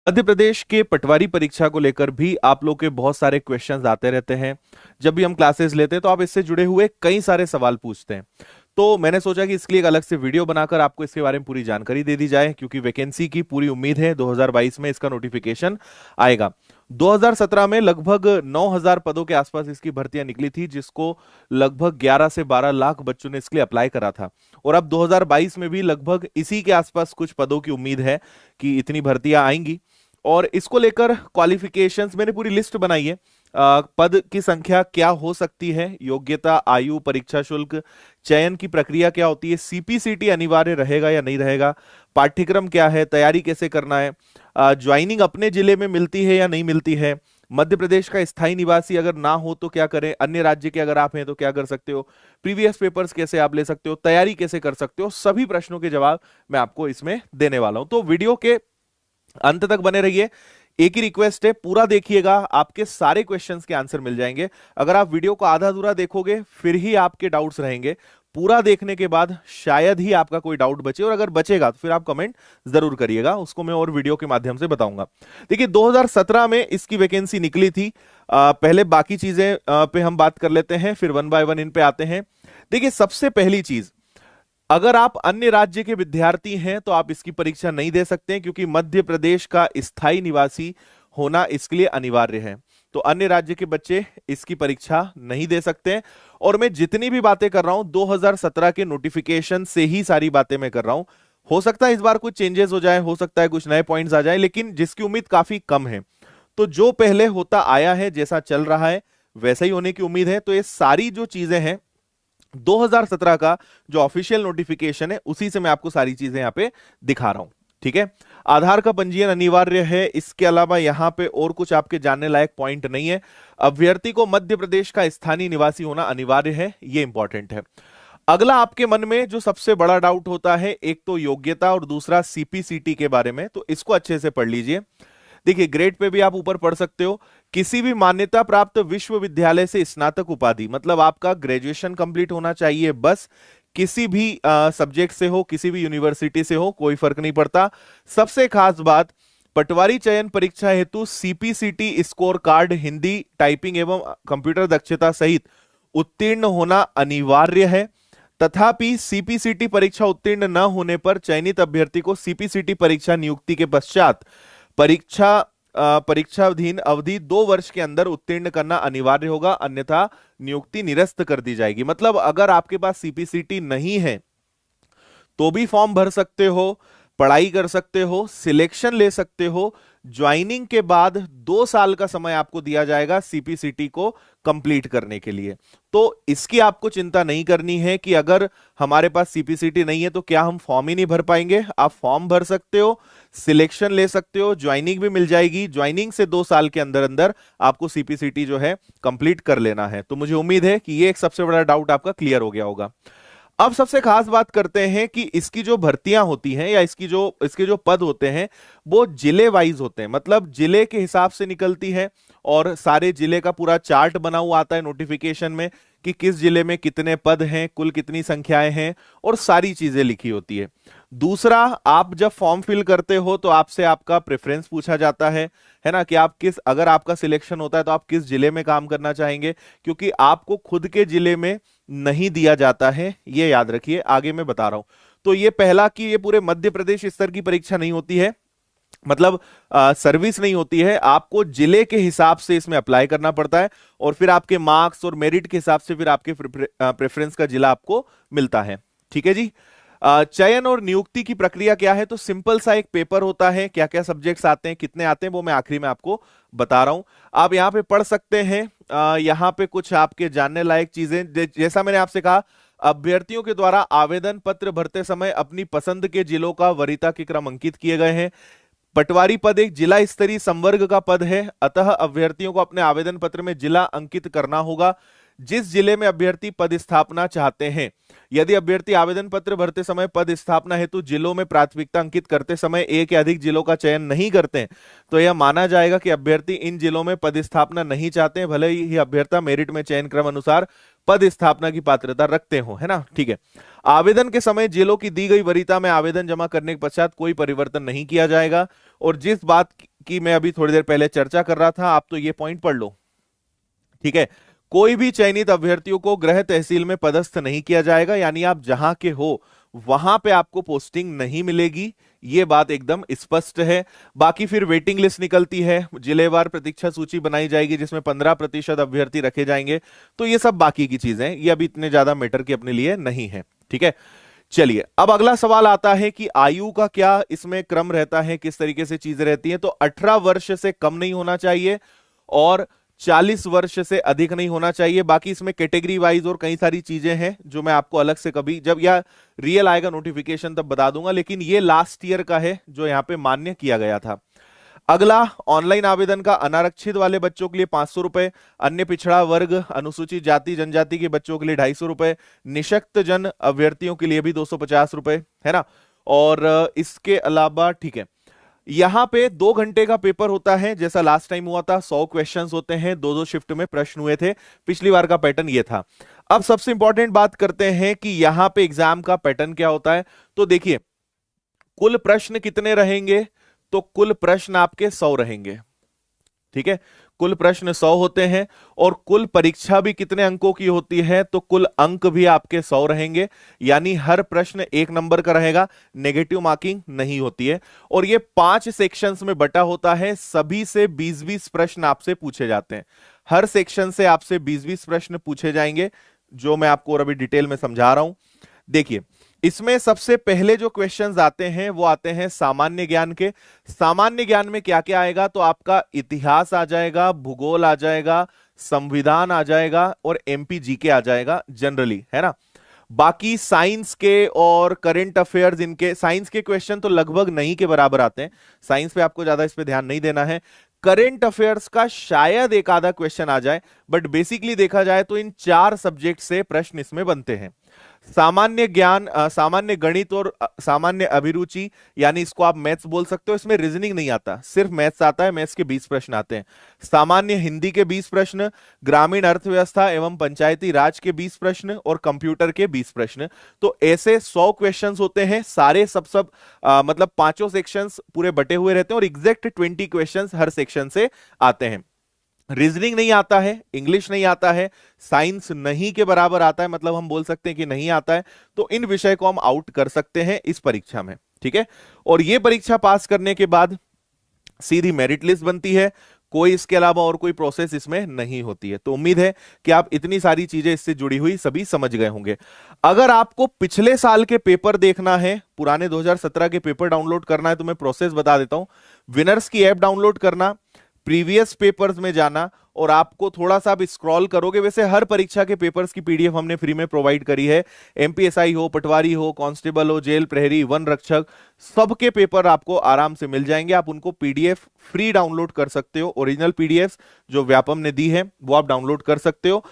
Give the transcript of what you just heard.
मध्य प्रदेश के पटवारी परीक्षा को लेकर भी आप लोग के बहुत सारे क्वेश्चंस आते रहते हैं। जब भी हम क्लासेस लेते हैं तो आप इससे जुड़े हुए कई सारे सवाल पूछते हैं। तो मैंने सोचा कि इसके लिए एक अलग से वीडियो बनाकर आपको इसके बारे में पूरी जानकारी दे दी जाए, क्योंकि वैकेंसी की पूरी उम्मीद है 2022 में इसका नोटिफिकेशन आएगा। 2017 में लगभग 9000 पदों के आसपास इसकी भर्तियां निकली थी, जिसको लगभग 11 से 12 लाख बच्चों ने इसके लिए अप्लाई करा था। और अब 2022 में भी लगभग इसी के आसपास कुछ पदों की उम्मीद है कि इतनी भर्तियां आएंगी। और इसको लेकर क्वालिफिकेशंस मैंने पूरी लिस्ट बनाई है। पद की संख्या क्या हो सकती है, योग्यता, आयु, परीक्षा शुल्क, चयन की प्रक्रिया क्या होती है, सीपीसीटी अनिवार्य रहेगा या नहीं रहेगा, पाठ्यक्रम क्या है, तैयारी कैसे करना है, ज्वाइनिंग अपने जिले में मिलती है या नहीं मिलती है, मध्य प्रदेश का स्थायी निवासी अगर ना हो तो क्या करें, अन्य राज्य के अगर आप हैं तो क्या कर सकते हो, प्रीवियस पेपर्स कैसे आप ले सकते हो, तैयारी कैसे कर सकते हो, सभी प्रश्नों के जवाब मैं आपको इसमें देने वाला हूं। तो वीडियो के अंत तक बने रहिए। एक ही रिक्वेस्ट है, पूरा देखिएगा, आपके सारे क्वेश्चंस के आंसर मिल जाएंगे। अगर आप वीडियो को आधा अधूरा देखोगे फिर ही आपके डाउट्स रहेंगे। पूरा देखने के बाद शायद ही आपका कोई डाउट बचे, और अगर बचेगा तो फिर आप कमेंट जरूर करिएगा, उसको मैं और वीडियो के माध्यम से बताऊंगा। देखिए 2017 में इसकी वैकेंसी निकली थी। पहले बाकी चीजें पे हम बात कर लेते हैं, फिर वन बाय वन इन पे आते हैं। देखिए सबसे पहली चीज, अगर आप अन्य राज्य के विद्यार्थी हैं तो आप इसकी परीक्षा नहीं दे सकते हैं, क्योंकि मध्य प्रदेश का स्थायी निवासी होना इसके लिए अनिवार्य है। तो अन्य राज्य के बच्चे इसकी परीक्षा नहीं दे सकते हैं। और मैं जितनी भी बातें कर रहा हूं 2017 के नोटिफिकेशन से ही सारी बातें मैं कर रहा हूं। हो सकता है इस बार कुछ चेंजेस हो जाए, हो सकता है कुछ नए पॉइंट्स आ जाए, लेकिन जिसकी उम्मीद काफी कम है। तो जो पहले होता आया है, जैसा चल रहा है वैसा ही होने की उम्मीद है। तो ये सारी जो चीजें हैं 2017 का जो ऑफिशियल नोटिफिकेशन है उसी से मैं आपको सारी चीजें यहां पे दिखा रहा हूं। ठीक है, आधार का पंजीयन अनिवार्य है। इसके अलावा यहां पे और कुछ आपके जानने लायक पॉइंट नहीं है। अभ्यर्थी को मध्य प्रदेश का स्थानीय निवासी होना अनिवार्य है, यह इंपॉर्टेंट है। अगला आपके मन में जो सबसे बड़ा डाउट होता है, एक तो योग्यता और दूसरा सीपीसीटी के बारे में, तो इसको अच्छे से पढ़ लीजिए। देखिए ग्रेड पे भी आप ऊपर पढ़ सकते हो, किसी भी मान्यता प्राप्त विश्वविद्यालय से स्नातक उपाधि, मतलब आपका ग्रेजुएशन कंप्लीट होना चाहिए बस। किसी भी सब्जेक्ट से हो, किसी भी यूनिवर्सिटी से हो, कोई फर्क नहीं पड़ता। सबसे खास बात, पटवारी चयन परीक्षा हेतु CPCT score card Hindi typing एवं कंप्यूटर दक्षता सहित उत्तीर्ण होना अनिवार्य है। तथापि सीपीसीटी परीक्षा उत्तीर्ण न होने पर चयनित अभ्यर्थी को सीपीसीटी परीक्षा नियुक्ति के पश्चात परीक्षाधीन अवधि 2 वर्ष के अंदर उत्तीर्ण करना अनिवार्य होगा, अन्यथा नियुक्ति निरस्त कर दी जाएगी। मतलब अगर आपके पास सीपीसीटी नहीं है तो भी फॉर्म भर सकते हो, पढ़ाई कर सकते हो, सिलेक्शन ले सकते हो। ज्वाइनिंग के बाद 2 साल का समय आपको दिया जाएगा सीपीसीटी को कंप्लीट करने के लिए। तो इसकी आपको चिंता नहीं करनी है कि अगर हमारे पास सीपीसीटी नहीं है तो क्या हम फॉर्म ही नहीं भर पाएंगे। आप फॉर्म भर सकते हो, सिलेक्शन ले सकते हो, ज्वाइनिंग भी मिल जाएगी। ज्वाइनिंग से 2 साल के अंदर अंदर आपको सीपीसीटी जो है कंप्लीट कर लेना है। तो मुझे उम्मीद है कि ये एक सबसे बड़ा डाउट आपका क्लियर हो गया होगा। अब सबसे खास बात करते हैं कि इसकी जो भर्तियां होती हैं या इसके जो पद होते हैं वो जिले वाइज होते हैं, मतलब जिले के हिसाब से निकलती है। और सारे जिले का पूरा चार्ट बना हुआ आता है नोटिफिकेशन में कि किस जिले में कितने पद हैं, कुल कितनी संख्याएं हैं, और सारी चीजें लिखी होती है। दूसरा, आप जब फॉर्म फिल करते हो तो आपसे आपका प्रेफरेंस पूछा जाता है ना, कि आप किस, अगर आपका सिलेक्शन होता है तो आप किस जिले में काम करना चाहेंगे, क्योंकि आपको खुद के जिले में नहीं दिया जाता है, ये याद रखिए। आगे मैं बता रहा हूं। तो ये पहला कि ये पूरे मध्य प्रदेश स्तर की परीक्षा नहीं होती है, मतलब सर्विस नहीं होती है। आपको जिले के हिसाब से इसमें अप्लाई करना पड़ता है, और फिर आपके मार्क्स और मेरिट के हिसाब से फिर आपके प्रेफरेंस का जिला आपको मिलता है। ठीक है जी। चयन और नियुक्ति की प्रक्रिया क्या है, तो सिंपल सा एक पेपर होता है। क्या क्या सब्जेक्ट्स आते हैं, कितने आते हैं, वो मैं आखिरी में आपको बता रहा हूं। आप यहां पे पढ़ सकते हैं। यहां पे कुछ आपके जानने लायक चीजें, जैसा मैंने आपसे कहा, अभ्यर्थियों के द्वारा आवेदन पत्र भरते समय अपनी पसंद के जिलों का वरीयता के क्रम अंकित किए गए हैं। पटवारी पद एक जिला स्तरीय संवर्ग का पद है, अतः अभ्यर्थियों को अपने आवेदन पत्र में जिला अंकित करना होगा। जिस जिले में अभ्यर्थी पदस्थापना चाहते हैं, यदि अभ्यर्थी आवेदन पत्र भरते समय पद स्थापना हेतु जिलों में प्राथमिकता अंकित करते समय एक या अधिक जिलों का चयन नहीं करते हैं, तो यह माना जाएगा कि अभ्यर्थी इन जिलों में पद स्थापना नहीं चाहते हैं, भले ही अभ्यर्थी मेरिट में चयन क्रम अनुसार पद स्थापना की पात्रता रखते हो, है ना। ठीक है। आवेदन के समय जिलों की दी गई वरीयता में आवेदन जमा करने के पश्चात कोई परिवर्तन नहीं किया जाएगा। और जिस बात की मैं अभी थोड़ी देर पहले चर्चा कर रहा था, आप तो ये पॉइंट पढ़ लो। ठीक है। कोई भी चयनित अभ्यर्थियों को गृह तहसील में पदस्थ नहीं किया जाएगा, यानी आप जहां के हो वहां पे आपको पोस्टिंग नहीं मिलेगी, ये बात एकदम स्पष्ट है। बाकी फिर वेटिंग लिस्ट निकलती है, जिलेवार प्रतीक्षा सूची बनाई जाएगी जिसमें 15% अभ्यर्थी रखे जाएंगे। तो ये सब बाकी की चीजें, ये अभी इतने ज्यादा मैटर की अपने लिए नहीं है। ठीक है। चलिए, अब अगला सवाल आता है कि आयु का क्या इसमें क्रम रहता है, किस तरीके से चीजें रहती हैं। तो 18 वर्ष से कम नहीं होना चाहिए और 40 वर्ष से अधिक नहीं होना चाहिए। बाकी इसमें कैटेगरी वाइज और कई सारी चीजें हैं जो मैं आपको अलग से कभी जब या रियल आएगा नोटिफिकेशन तब बता दूंगा, लेकिन ये लास्ट ईयर का है जो यहां पे मान्य किया गया था। अगला, ऑनलाइन आवेदन का अनारक्षित वाले बच्चों के लिए 500 रुपए, अन्य पिछड़ा वर्ग अनुसूचित जाति जनजाति के बच्चों के लिए 250 रुपए, निशक्त जन अभ्यर्थियों के लिए भी 250 रुपए, है ना। और इसके अलावा ठीक है, यहां पे 2 घंटे का पेपर होता है, जैसा लास्ट टाइम हुआ था। 100 क्वेश्चंस होते हैं, 2-2 शिफ्ट में प्रश्न हुए थे, पिछली बार का पैटर्न ये था। अब सबसे इंपॉर्टेंट बात करते हैं कि यहां पे एग्जाम का पैटर्न क्या होता है। तो देखिए, कुल प्रश्न कितने रहेंगे, तो कुल प्रश्न आपके 100 रहेंगे। ठीक है, कुल प्रश्न 100 होते हैं और कुल परीक्षा भी कितने अंकों की होती है, तो कुल अंक भी आपके 100 रहेंगे, यानी हर प्रश्न 1 नंबर का रहेगा, नेगेटिव मार्किंग नहीं होती है। और ये 5 सेक्शंस में बटा होता है, सभी से 20-20 प्रश्न आपसे पूछे जाते हैं। हर सेक्शन से आपसे 20-20 प्रश्न पूछे जाएंगे, जो मैं आपको और अभी डिटेल में समझा रहा हूं। देखिए, इसमें सबसे पहले जो क्वेश्चंस आते हैं वो आते हैं सामान्य ज्ञान के। सामान्य ज्ञान में क्या क्या आएगा, तो आपका इतिहास आ जाएगा, भूगोल आ जाएगा, संविधान आ जाएगा और एमपी जीके आ जाएगा जनरली, है ना। बाकी साइंस के और करंट अफेयर्स, इनके साइंस के क्वेश्चन तो लगभग नहीं के बराबर आते हैं, साइंस पे आपको ज्यादा इस पे ध्यान नहीं देना है। करंट अफेयर्स का शायद एक आधा क्वेश्चन आ जाए, बट बेसिकली देखा जाए तो इन 4 सब्जेक्ट से प्रश्न इसमें बनते हैं। सामान्य ज्ञान, सामान्य गणित और सामान्य अभिरुचि, यानी इसको आप मैथ्स बोल सकते हो। इसमें रीजनिंग नहीं आता, सिर्फ मैथ्स आता है, मैथ्स के 20 प्रश्न आते हैं। सामान्य हिंदी के 20 प्रश्न, ग्रामीण अर्थव्यवस्था एवं पंचायती राज के 20 प्रश्न और कंप्यूटर के 20 प्रश्न। तो ऐसे 100 क्वेश्चंस होते हैं, सारे सब मतलब 5 सेक्शंस पूरे बटे हुए रहते हैं और एग्जैक्ट 20 क्वेश्चंस हर सेक्शन से आते हैं। रीजनिंग नहीं आता है, इंग्लिश नहीं आता है, साइंस नहीं के बराबर आता है, मतलब हम बोल सकते हैं कि नहीं आता है। तो इन विषय को हम आउट कर सकते हैं इस परीक्षा में। ठीक है। और ये परीक्षा पास करने के बाद सीधी मेरिट लिस्ट बनती है, कोई इसके अलावा और कोई प्रोसेस इसमें नहीं होती है। तो उम्मीद है कि आप इतनी सारी चीजें इससे जुड़ी हुई सभी समझ गए होंगे। अगर आपको पिछले साल के पेपर देखना है, पुराने 2017 के पेपर डाउनलोड करना है, तो मैं प्रोसेस बता देता हूं। विनर्स की ऐप डाउनलोड करना, प्रीवियस पेपर्स में जाना और आपको थोड़ा सा आप स्क्रॉल करोगे, वैसे हर परीक्षा के पेपर्स की पीडीएफ हमने फ्री में प्रोवाइड करी है। एमपीएसआई हो, पटवारी हो, कांस्टेबल हो, जेल प्रहरी, वन रक्षक, सबके पेपर आपको आराम से मिल जाएंगे। आप उनको पीडीएफ फ्री डाउनलोड कर सकते हो। ओरिजिनल पीडीएफ जो व्यापम ने दी है वो आप डाउनलोड कर सकते हो।